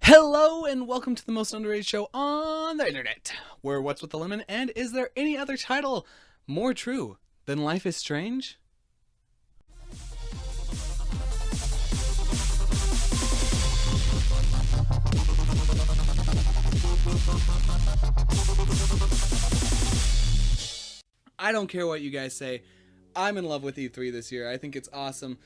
Hello and welcome to the most underrated show on the internet. We're What's with the Lemon, and is there any other title more true than Life is Strange? I don't care what you guys say. I'm in love with E3 this year. I think it's awesome.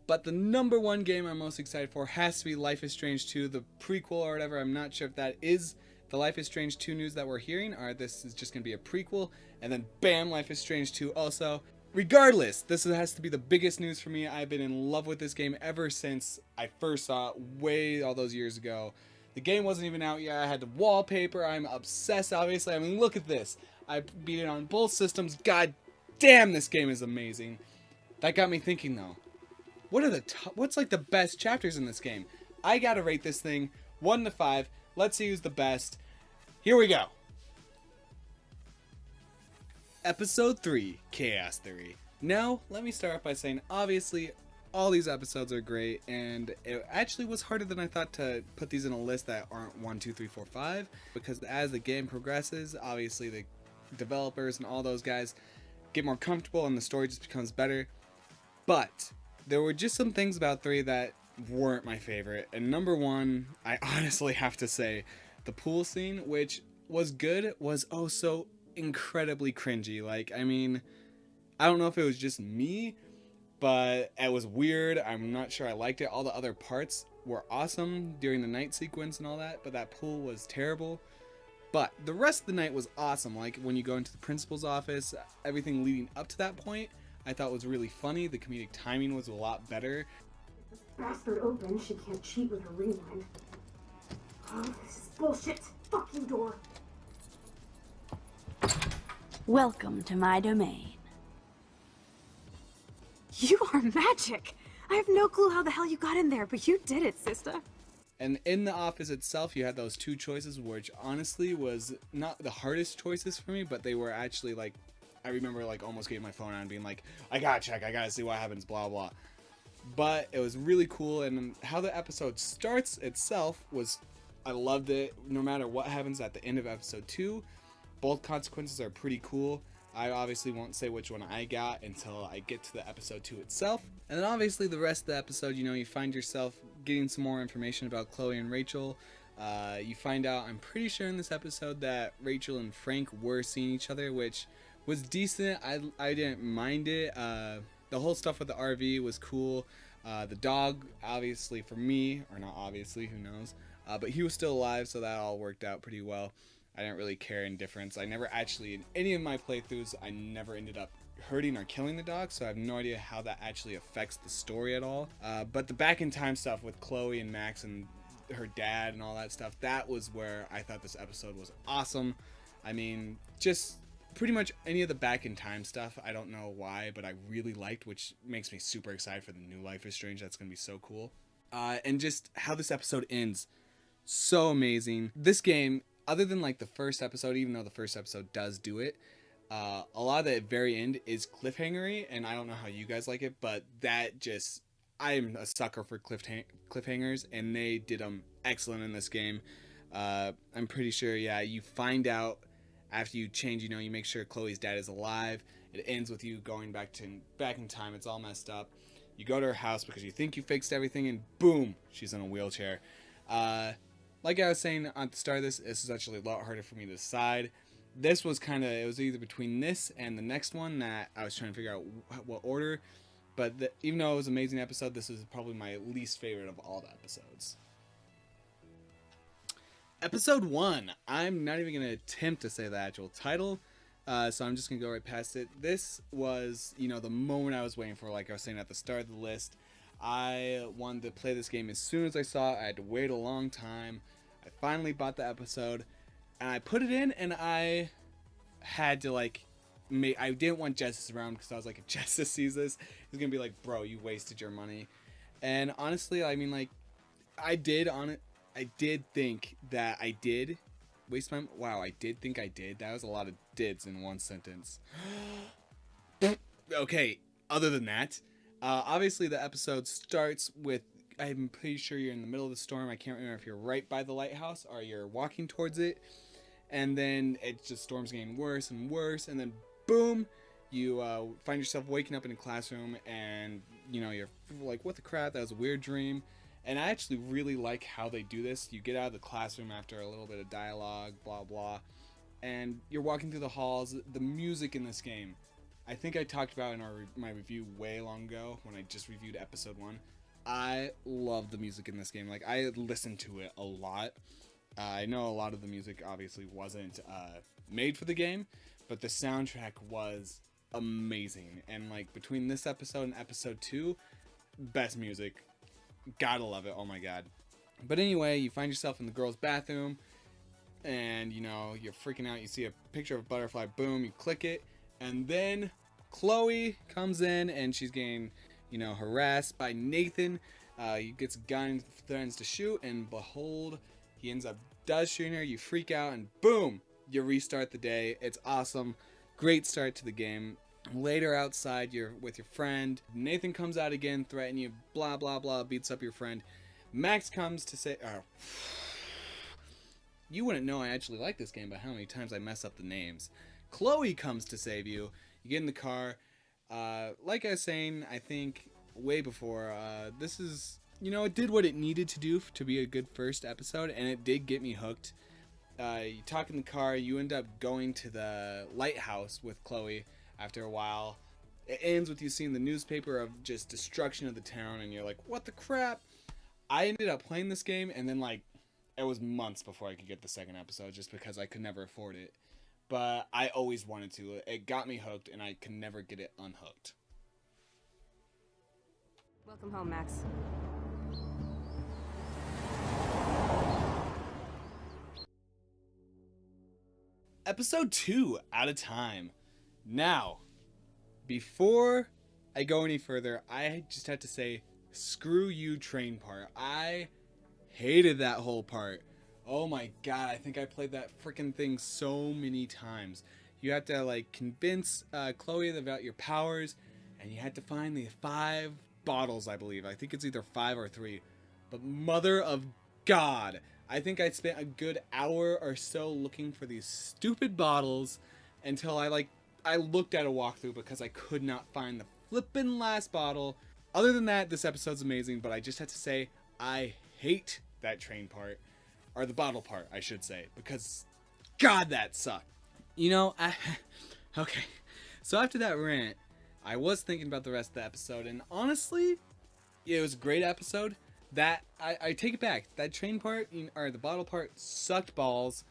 But the number one game I'm most excited for has to be Life is Strange 2, the prequel or whatever. I'm not sure if that is the Life is Strange 2 news that we're hearing, or this is just going to be a prequel, and then bam, Life is Strange 2 also. Regardless, this has to be the biggest news for me. I've been in love with this game ever since I first saw it way all those years ago. The game wasn't even out yet. I had the wallpaper. I'm obsessed, obviously. I mean, look at this. I beat it on both systems. God damn, this game is amazing. That got me thinking, though. What's like the best chapters in this game? I gotta rate this thing 1 to 5. Let's see who's the best. Here we go. Episode 3, Chaos Theory. Now, let me start off by saying, obviously, all these episodes are great, and it actually was harder than I thought to put these in a list that aren't 1, 2, 3, 4, 5, because as the game progresses, obviously the developers and all those guys get more comfortable and the story just becomes better. But there were just some things about 3 that weren't my favorite. And number 1, I honestly have to say, the pool scene, which was good, was oh so incredibly cringy. Like, I mean, I don't know if it was just me, but it was weird. I'm not sure I liked it. All the other parts were awesome during the night sequence and all that, but that pool was terrible. But the rest of the night was awesome. Like when you go into the principal's office, everything leading up to that point I thought was really funny. The comedic timing was a lot better. This bastard open, she can't cheat with her rewind. Oh, this is bullshit. Fucking door. Welcome to my domain. You are magic. I have no clue how the hell you got in there, but you did it, sister. And in the office itself, you had those 2 choices, which honestly was not the hardest choices for me, but they were actually like, I remember like almost getting my phone out and being like, I gotta check, I gotta see what happens, blah blah. But it was really cool, and how the episode starts itself was, I loved it. No matter what happens at the end of episode 2, both consequences are pretty cool. I obviously won't say which one I got until I get to the episode 2 itself. And then obviously the rest of the episode, you know, you find yourself getting some more information about Chloe and Rachel. You find out, I'm pretty sure in this episode, that Rachel and Frank were seeing each other, which was decent. I didn't mind it. The whole stuff with the RV was cool. The dog, obviously for me, or not obviously, who knows, but he was still alive, so that all worked out pretty well. I didn't really care in difference. I never actually, in any of my playthroughs, I never ended up hurting or killing the dog, so I have no idea how that actually affects the story at all. But the back in time stuff with Chloe and Max and her dad and all that stuff, that was where I thought this episode was awesome. I mean, just pretty much any of the back in time stuff, I don't know why, but I really liked, which makes me super excited for the new Life is Strange. That's going to be so cool. And just how this episode ends, so amazing. This game, other than like the first episode, even though the first episode does do it, a lot of the very end is cliffhangery, and I don't know how you guys like it, but that just, I'm a sucker for cliffhangers, and they did them excellent in this game. I'm pretty sure, yeah, you find out after you change, you know, you make sure Chloe's dad is alive. It ends with you going back in time. It's all messed up. You go to her house because you think you fixed everything, and boom, she's in a wheelchair. Like I was saying at the start of this is actually a lot harder for me to decide. This was kind of, it was either between this and the next one that I was trying to figure out what order. But even though it was an amazing episode, this is probably my least favorite of all the episodes. Episode 1. I'm not even going to attempt to say the actual title, so I'm just going to go right past it. This was, you know, the moment I was waiting for, like I was saying at the start of the list. I wanted to play this game as soon as I saw it. I had to wait a long time. I finally bought the episode, and I put it in, and I had to, like, I didn't want Justice around, because I was like, if Justice sees this, he's going to be like, bro, you wasted your money. And honestly, I mean, like, I did think that I did waste my... Wow, I did think I did. That was a lot of dids in one sentence. Okay, other than that, obviously the episode starts with I'm pretty sure you're in the middle of the storm. I can't remember if you're right by the lighthouse or you're walking towards it. And then it just storm's getting worse and worse. And then boom, you find yourself waking up in a classroom and, you're like, what the crap? That was a weird dream. And I actually really like how they do this. You get out of the classroom after a little bit of dialogue, blah, blah. And you're walking through the halls. The music in this game, I think I talked about in my review way long ago when I just reviewed episode 1. I love the music in this game. Like, I listened to it a lot. I know a lot of the music obviously wasn't made for the game, but the soundtrack was amazing. And like between this episode and episode 2, best music. Gotta love it. Oh my god. But anyway, you find yourself in the girls' bathroom and you're freaking out. You see a picture of a butterfly. Boom, you click it, and then Chloe comes in and she's getting harassed by Nathan. He gets a gun and threatens to shoot, and behold, he ends up shooting her. You freak out, and boom, you restart the day. It's awesome. Great start to the game. Later outside, you're with your friend. Nathan comes out again, threatening you, blah, blah, blah, beats up your friend. Max comes to say... you wouldn't know I actually like this game by how many times I mess up the names. Chloe comes to save you. You get in the car. Like I was saying, I think way before, this is, it did what it needed to do to be a good first episode, and it did get me hooked. You talk in the car, you end up going to the lighthouse with Chloe after a while. It ends with you seeing the newspaper of just destruction of the town, and you're like, what the crap? I ended up playing this game, and then it was months before I could get the second episode just because I could never afford it. But I always wanted to. It got me hooked, and I can never get it unhooked. Welcome home, Max. Episode 2, Out of Time. Now, before I go any further, I just have to say, screw you train part. I hated that whole part. Oh my god, I think I played that freaking thing so many times. You have to convince Chloe about your powers, and you had to find the 5 bottles, I believe. I think it's either 5 or 3. But mother of god, I think I spent a good hour or so looking for these stupid bottles until I looked at a walkthrough because I could not find the flippin' last bottle. Other than that, this episode's amazing, but I just have to say, I hate that train part. Or the bottle part, I should say, because god, that sucked. Okay. So after that rant, I was thinking about the rest of the episode, and honestly, it was a great episode. That I take it back. That train part, or the bottle part, sucked balls.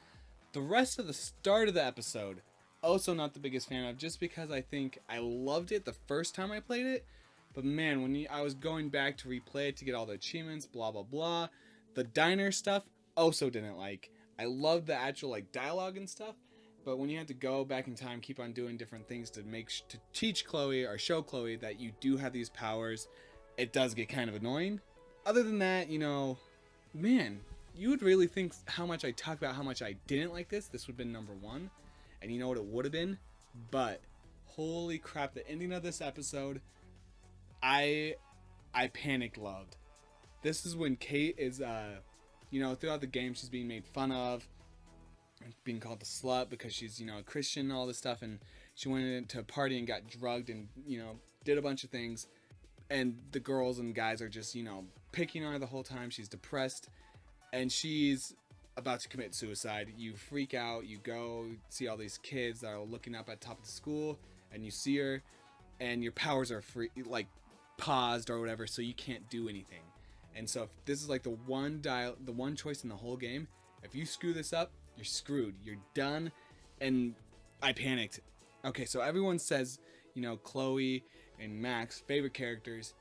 The rest of the start of the episode, also not the biggest fan of, just because I think I loved it the first time I played it. But man, when I was going back to replay it to get all the achievements, blah blah blah, the diner stuff, also didn't like. I loved the actual dialogue and stuff, but when you have to go back in time, keep on doing different things to teach Chloe or show Chloe that you do have these powers, it does get kind of annoying. Other than that, man, you would really think how much I talk about how much I didn't like this would have been number 1, and you know what it would have been? But holy crap, the ending of this episode, I panicked loved. This is when Kate is throughout the game, she's being made fun of, being called the slut because she's, a Christian and all this stuff, and she went into a party and got drugged and, did a bunch of things, and the girls and guys are just, picking on her the whole time. She's depressed, and she's about to commit suicide. You freak out, you go see all these kids that are looking up at top of the school, and you see her, and your powers are paused or whatever, so you can't do anything. And so if this is the one choice in the whole game, if you screw this up, you're screwed. You're done. And I panicked. Okay, so everyone says, Chloe and Max, favorite characters.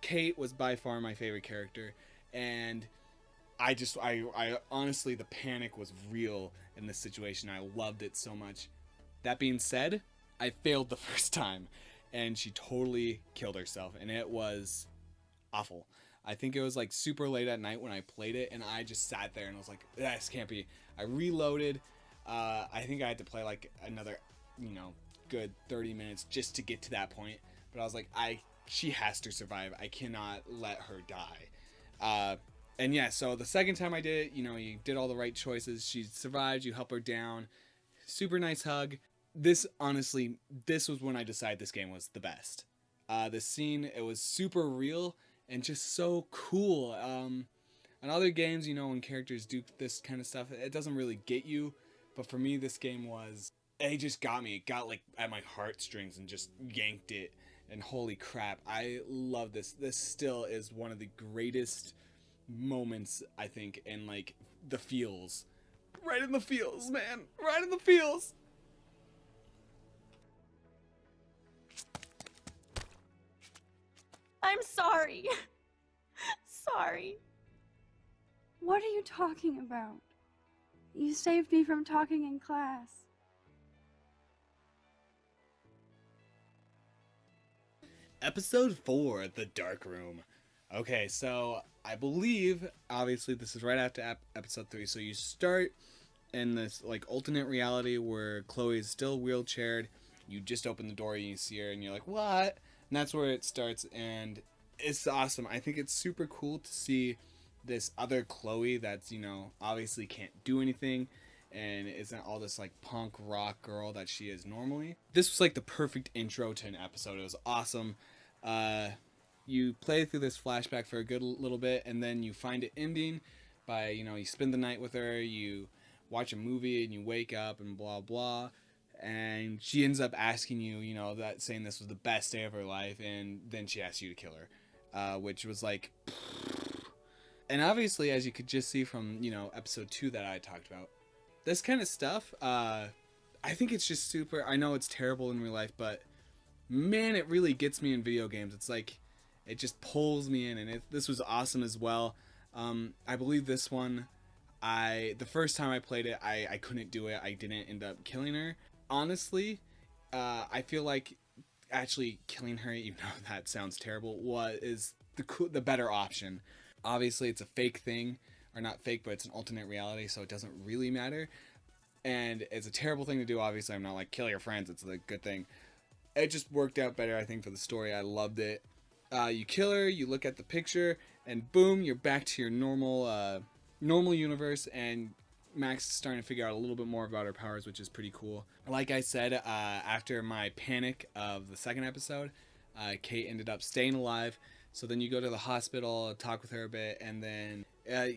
Kate was by far my favorite character. And I honestly, the panic was real in this situation. I loved it so much. That being said, I failed the first time. And she totally killed herself. And it was awful. I think it was super late at night when I played it, and I just sat there and I was like, this can't be. I reloaded. I think I had to play another, good 30 minutes just to get to that point. But I was like, she has to survive. I cannot let her die. And yeah, so the second time I did it, you know, you did all the right choices. She survived. You help her down. Super nice hug. This, honestly, this was when I decided this game was the best. The scene, it was super real and just so cool. In other games, you know, when characters do this kind of stuff, it doesn't really get you. But for me, this game was, it just got me. It got like at my heartstrings and just yanked it. And holy crap, I love this. This still is one of the greatest moments, I think, in like the feels. Right in the feels, man. Right in the feels. I'm sorry. Sorry. What are you talking about? You saved me from talking in class. Episode 4, The Dark Room. Okay, so I believe, obviously, this is right after episode 3. So you start in this like alternate reality where Chloe is still wheelchaired. You just open the door and you see her, and you're like, "What?" And that's where it starts, and it's awesome. I think it's super cool to see this other Chloe that's, you know, obviously can't do anything and isn't all this like punk rock girl that she is normally. This was like the perfect intro to an episode. It was awesome. You play through this flashback for a good little bit, and then you find it ending by, you know, you spend the night with her, you watch a movie, and you wake up and blah blah, and she ends up asking you, you know, that saying this was the best day of her life, and then she asks you to kill her, which was like, and obviously, as you could just see from, you know, episode 2 that I talked about, this kind of stuff, I think it's just super. I know it's terrible in real life, but man, it really gets me in video games. It's like it just pulls me in, and this was awesome as well. I believe this one, the first time I played it, I couldn't do it. I didn't end up killing her. Honestly, I feel like actually killing her, even though that sounds terrible, is the better option. Obviously, it's a fake thing, or not fake, but it's an alternate reality, so it doesn't really matter. And it's a terrible thing to do. Obviously, I'm not like kill your friends. It's a good thing. It just worked out better, I think, for the story. I loved it. You kill her, you look at the picture, and boom, you're back to your normal universe, and Max is starting to figure out a little bit more about her powers, which is pretty cool. Like I said, after my panic of the second episode, Kate ended up staying alive. So then you go to the hospital, talk with her a bit, and then,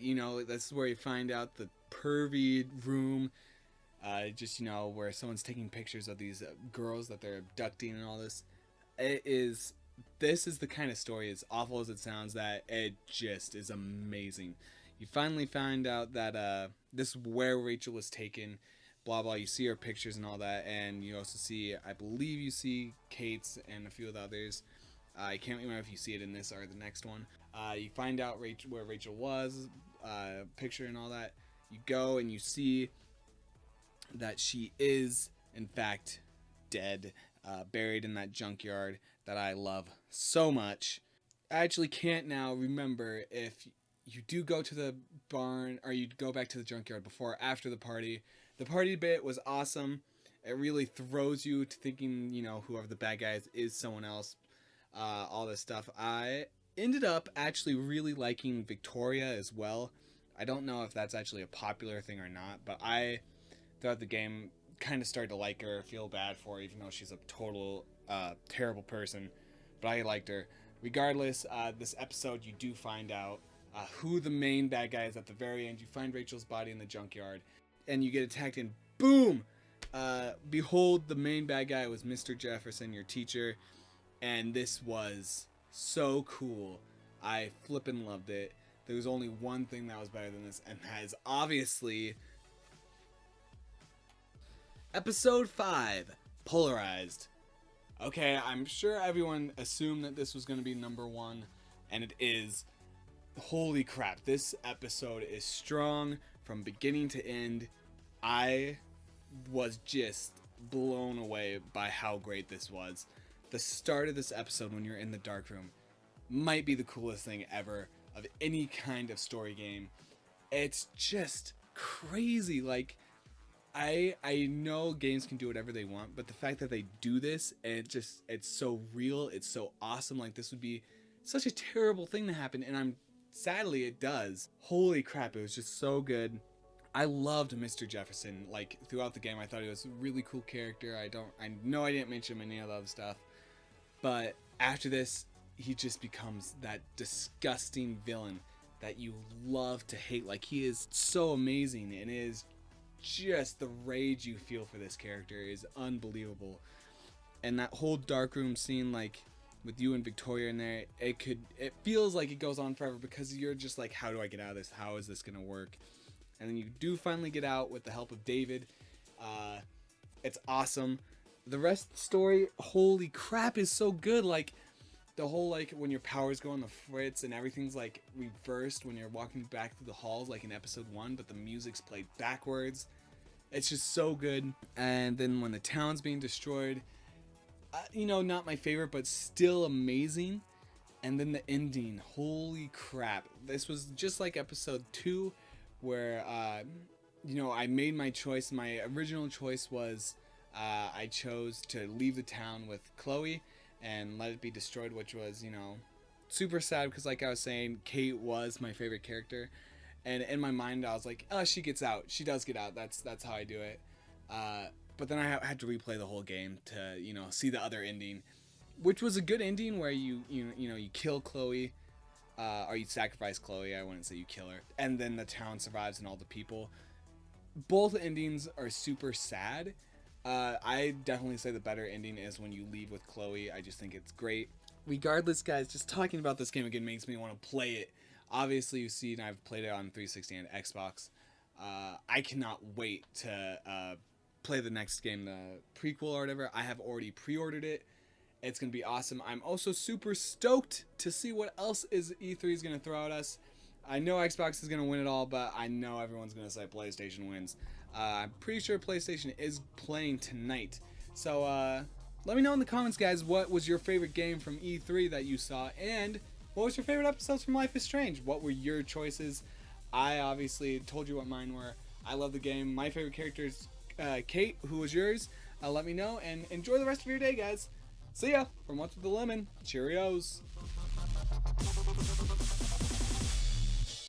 you know, this is where you find out the pervy room, just, you know, where someone's taking pictures of these girls that they're abducting and all this. This is the kind of story, as awful as it sounds, that it just is amazing. You finally find out that this is where Rachel was taken, blah blah. You see her pictures and all that, and you also see, I believe you see Kate's and a few of the others. I can't remember if you see it in this or the next one. You find out where Rachel was, picture and all that. You go and you see that she is, in fact, dead, buried in that junkyard that I love so much. I actually can't now remember if you do go to the barn or you go back to the junkyard before or after the party. The party bit was awesome. It really throws you to thinking, you know, whoever the bad guy is someone else. All this stuff. I ended up actually really liking Victoria as well. I don't know if that's actually a popular thing or not, but I, throughout the game, kind of started to like her, feel bad for her, even though she's a total terrible person. But I liked her. Regardless, this episode you do find out who the main bad guy is at the very end. You find Rachel's body in the junkyard, and you get attacked, and boom! Behold, the main bad guy was Mr. Jefferson, your teacher. And this was so cool. I flippin' loved it. There was only one thing that was better than this, and that is obviously episode 5, Polarized. Okay, I'm sure everyone assumed that this was going to be number 1, and it is. Holy crap, this episode is strong from beginning to end. I was just blown away by how great this was. The start of this episode when you're in the dark room might be the coolest thing ever of any kind of story game. It's just crazy. Like, I know games can do whatever they want, but the fact that they do this, and it's so real, it's so awesome. Like, this would be such a terrible thing to happen, and I'm sadly it does. Holy crap, it was just so good. I loved Mr. Jefferson. Like, throughout the game, I thought he was a really cool character. I know I didn't mention him in any of the other stuff, but after this, he just becomes that disgusting villain that you love to hate. Like, he is so amazing, and it is just the rage you feel for this character is unbelievable. And that whole darkroom scene, like with you and Victoria in there, it feels like it goes on forever because you're just like, how do I get out of this? How is this gonna work? And then you do finally get out with the help of David. It's awesome. The rest of the story, holy crap, is so good. Like, the whole, like, when your powers go on the fritz and everything's like reversed when you're walking back through the halls, like in episode 1, but the music's played backwards. It's just so good. And then when the town's being destroyed, you know, not my favorite, but still amazing. And then the ending, holy crap. This was just like episode 2, where, you know, I made my choice. My original choice was I chose to leave the town with Chloe and let it be destroyed, which was, you know, super sad because, like I was saying, Kate was my favorite character. And in my mind, I was like, oh, she gets out. She does get out. That's how I do it. But then I had to replay the whole game to, you know, see the other ending, which was a good ending where you kill Chloe, or you sacrifice Chloe. I wouldn't say you kill her, and then the town survives and all the people. Both endings are super sad. I definitely say the better ending is when you leave with Chloe. I just think it's great. Regardless, guys, just talking about this game again makes me want to play it. Obviously, you've seen I've played it on 360 and Xbox. I cannot wait to play the next game, the prequel or whatever. I have already pre-ordered it. It's going to be awesome. I'm also super stoked to see what else is E3 is going to throw at us. I know Xbox is going to win it all, but I know everyone's going to say PlayStation wins. I'm pretty sure PlayStation is playing tonight. So let me know in the comments, guys, what was your favorite game from E3 that you saw, and what was your favorite episodes from Life is Strange? What were your choices? I obviously told you what mine were. I love the game. My favorite character is Kate. Who was yours? Let me know, and enjoy the rest of your day, guys. See ya from What's with the Lemon. Cheerios.